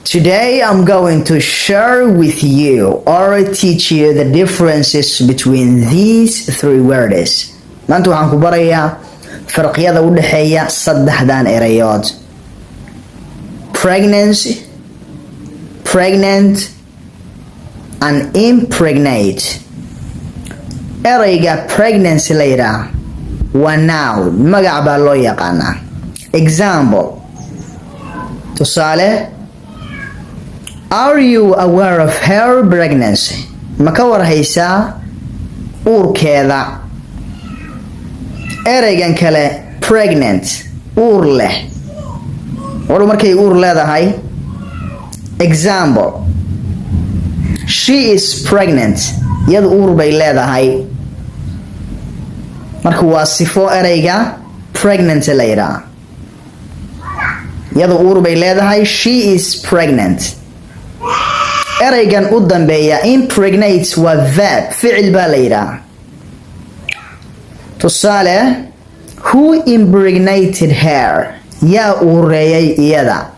Today I'm going to share with you or teach you the differences between these three words. Maanta waxaan ku barayaa farqiyada u dhaxeeya saddexdan erayood. Pregnancy, pregnant, and impregnate. Erayga pregnancy la yiraahdo waa noun, magac baa loo yaqaanaa. Example, tusaale, are you aware of her pregnancy? Ma ka warhaysaa uurkeeda? Eraygan kale pregnant, uur leh. Walo markay uur leedahay. Example, she is pregnant. Iyadu uur bay leedahay. Marka waa sifo erayga pregnant la yiraahdo. Iyadu uur bay leedahay. She is pregnant. Eraygan u dambeeya impregnate waa verb, ficil baa la yiraahdaa. Tusaale, who impregnated her? Yaa uureeyay iyada.